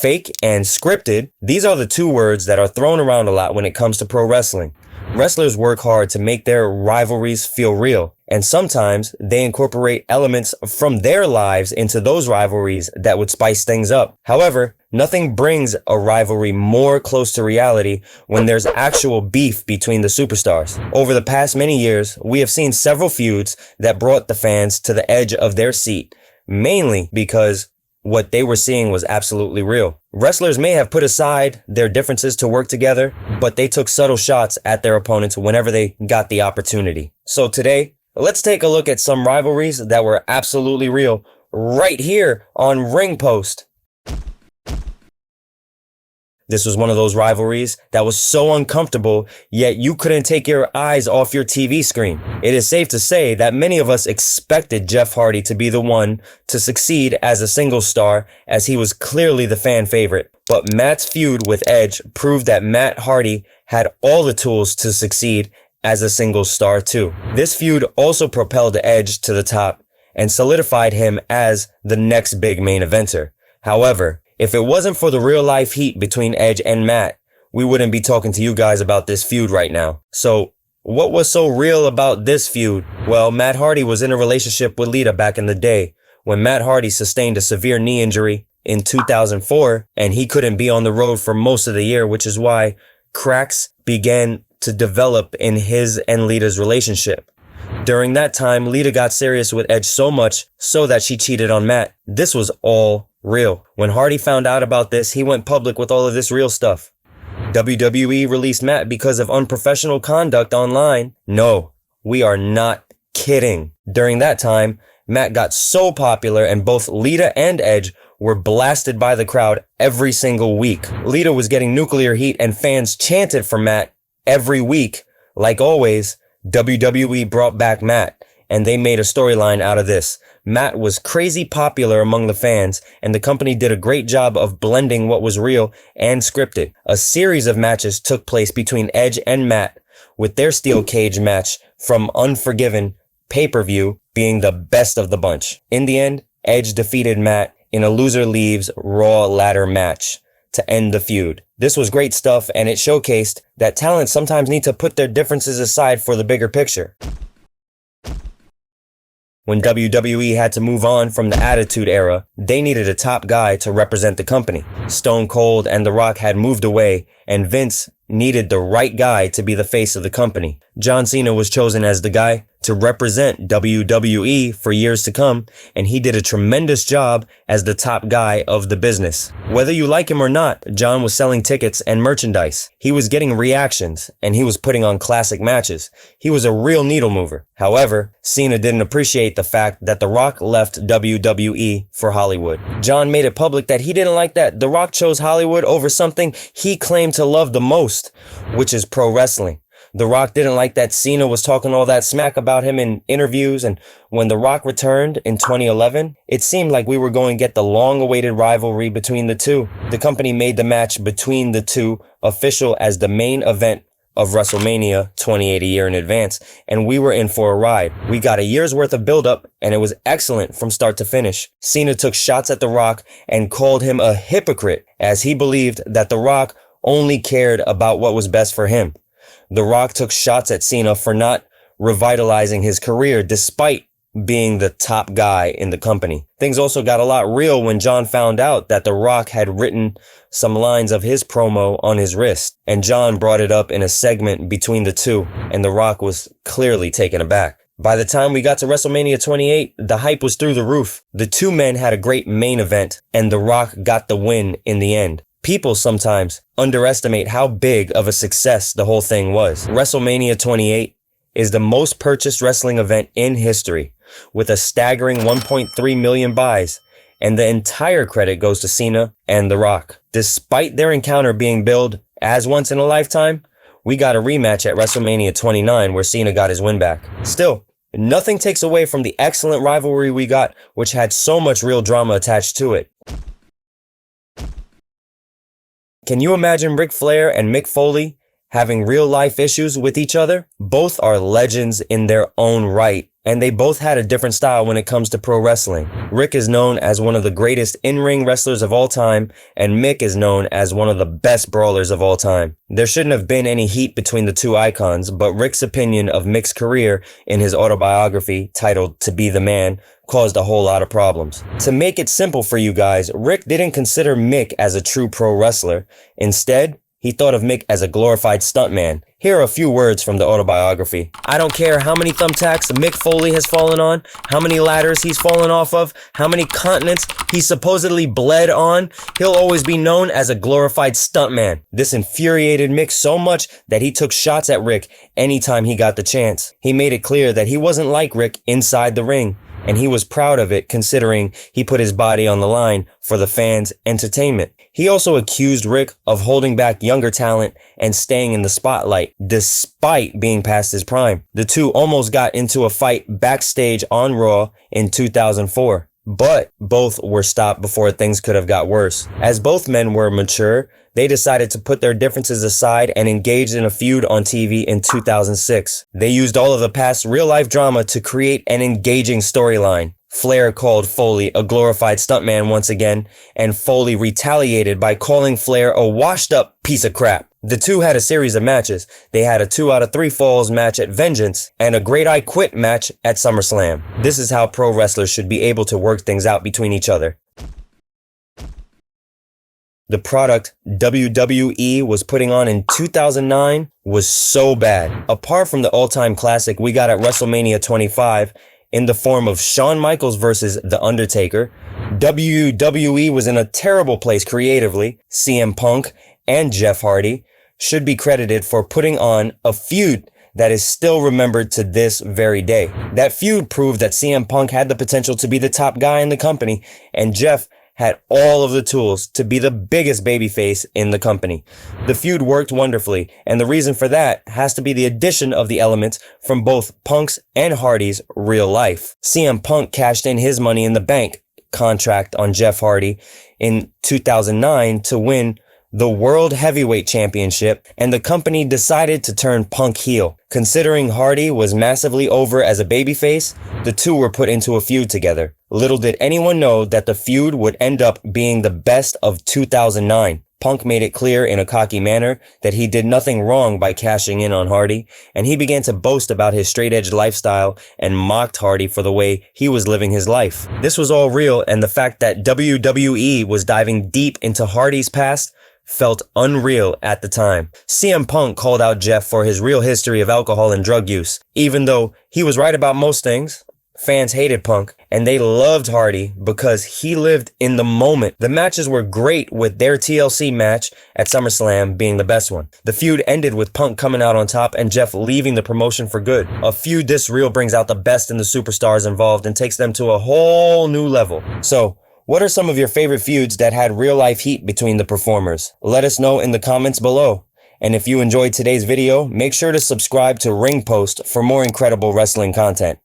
Fake and scripted, these are the two words that are thrown around a lot when it comes to pro wrestling. Wrestlers work hard to make their rivalries feel real, and sometimes they incorporate elements from their lives into those rivalries that would spice things up. However, nothing brings a rivalry more close to reality when there's actual beef between the superstars. Over the past many years, we have seen several feuds that brought the fans to the edge of their seat, mainly because what they were seeing was absolutely real. Wrestlers may have put aside their differences to work together, but they took subtle shots at their opponents whenever they got the opportunity. So today, let's take a look at some rivalries that were absolutely real right here on Ringpost. This was one of those rivalries that was so uncomfortable, yet you couldn't take your eyes off your TV screen. It is safe to say that many of us expected Jeff Hardy to be the one to succeed as a single star, as he was clearly the fan favorite. But Matt's feud with Edge proved that Matt Hardy had all the tools to succeed as a single star too. This feud also propelled Edge to the top and solidified him as the next big main eventer. However, if it wasn't for the real life heat between Edge and Matt, we wouldn't be talking to you guys about this feud right now. So what was so real about this feud? Well, Matt Hardy was in a relationship with Lita back in the day when Matt Hardy sustained a severe knee injury in 2004 and he couldn't be on the road for most of the year, which is why cracks began to develop in his and Lita's relationship. During that time, Lita got serious with Edge so much so that she cheated on Matt. This was all real. When Hardy found out about this, he went public with all of this real stuff. WWE released Matt because of unprofessional conduct online. No, we are not kidding. During that time, Matt got so popular and both Lita and Edge were blasted by the crowd every single week. Lita was getting nuclear heat and fans chanted for Matt every week. Like always, WWE brought back Matt, and they made a storyline out of this. Matt was crazy popular among the fans, and the company did a great job of blending what was real and scripted. A series of matches took place between Edge and Matt, with their steel cage match from Unforgiven pay-per-view being the best of the bunch. In the end, Edge defeated Matt in a loser leaves Raw ladder match to end the feud. This was great stuff, and it showcased that talent sometimes need to put their differences aside for the bigger picture. When WWE had to move on from the Attitude Era, they needed a top guy to represent the company. Stone Cold and The Rock had moved away, and Vince needed the right guy to be the face of the company. John Cena was chosen as the guy to represent WWE for years to come, and he did a tremendous job as the top guy of the business. Whether you like him or not, John was selling tickets and merchandise. He was getting reactions, and he was putting on classic matches. He was a real needle mover. However, Cena didn't appreciate the fact that The Rock left WWE for Hollywood. John made it public that he didn't like that The Rock chose Hollywood over something he claimed to love the most, which is pro wrestling. The Rock didn't like that Cena was talking all that smack about him in interviews, and when The Rock returned in 2011, it seemed like we were going to get the long-awaited rivalry between the two. The company made the match between the two official as the main event of WrestleMania 28 a year in advance, and we were in for a ride. We got a year's worth of build-up, and it was excellent from start to finish. Cena took shots at The Rock and called him a hypocrite, as he believed that The Rock only cared about what was best for him. The Rock took shots at Cena for not revitalizing his career despite being the top guy in the company. Things also got a lot real when John found out that The Rock had written some lines of his promo on his wrist, and John brought it up in a segment between the two, and The Rock was clearly taken aback. By the time we got to WrestleMania 28, the hype was through the roof. The two men had a great main event, and The Rock got the win in the end. People sometimes underestimate how big of a success the whole thing was. WrestleMania 28 is the most purchased wrestling event in history, with a staggering 1.3 million buys, and the entire credit goes to Cena and The Rock. Despite their encounter being billed as once in a lifetime, we got a rematch at WrestleMania 29 where Cena got his win back. Still, nothing takes away from the excellent rivalry we got, which had so much real drama attached to it. Can you imagine Ric Flair and Mick Foley having real life issues with each other? Both are legends in their own right, and they both had a different style when it comes to pro wrestling. Rick is known as one of the greatest in-ring wrestlers of all time, and Mick is known as one of the best brawlers of all time. There shouldn't have been any heat between the two icons, but Rick's opinion of Mick's career in his autobiography, titled To Be the Man, caused a whole lot of problems. To make it simple for you guys, Rick didn't consider Mick as a true pro wrestler. Instead, he thought of Mick as a glorified stuntman. Here are a few words from the autobiography. I don't care how many thumbtacks Mick Foley has fallen on, how many ladders he's fallen off of, how many continents he supposedly bled on, he'll always be known as a glorified stuntman. This infuriated Mick so much that he took shots at Rick anytime he got the chance. He made it clear that he wasn't like Rick inside the ring, and he was proud of it considering he put his body on the line for the fans' entertainment. He also accused Rick of holding back younger talent and staying in the spotlight despite being past his prime. The two almost got into a fight backstage on Raw in 2004. But both were stopped before things could have got worse. As both men were mature, they decided to put their differences aside and engaged in a feud on TV in 2006. They used all of the past real-life drama to create an engaging storyline. Flair called Foley a glorified stuntman once again, and Foley retaliated by calling Flair a washed-up piece of crap. The two had a series of matches. They had a 2 out of 3 falls match at Vengeance and a Great I Quit match at SummerSlam. This is how pro wrestlers should be able to work things out between each other. The product WWE was putting on in 2009 was so bad. Apart from the all-time classic we got at WrestleMania 25 in the form of Shawn Michaels versus The Undertaker, WWE was in a terrible place creatively. CM Punk and Jeff Hardy should be credited for putting on a feud that is still remembered to this very day. That feud proved that CM Punk had the potential to be the top guy in the company, and Jeff had all of the tools to be the biggest babyface in the company. The feud worked wonderfully, and the reason for that has to be the addition of the elements from both Punk's and Hardy's real life. CM Punk cashed in his Money in the Bank contract on Jeff Hardy in 2009 to win the World Heavyweight Championship, and the company decided to turn Punk heel. Considering Hardy was massively over as a babyface, the two were put into a feud together. Little did anyone know that the feud would end up being the best of 2009. Punk made it clear in a cocky manner that he did nothing wrong by cashing in on Hardy, and he began to boast about his straight-edge lifestyle and mocked Hardy for the way he was living his life. This was all real, and the fact that WWE was diving deep into Hardy's past felt unreal at the time. CM Punk called out Jeff for his real history of alcohol and drug use. Even though he was right about most things, fans hated Punk, and they loved Hardy because he lived in the moment. The matches were great, with their TLC match at SummerSlam being the best one. The feud ended with Punk coming out on top and Jeff leaving the promotion for good. A feud this real brings out the best in the superstars involved and takes them to a whole new level. So, what are some of your favorite feuds that had real-life heat between the performers? Let us know in the comments below. And if you enjoyed today's video, make sure to subscribe to Ringpost for more incredible wrestling content.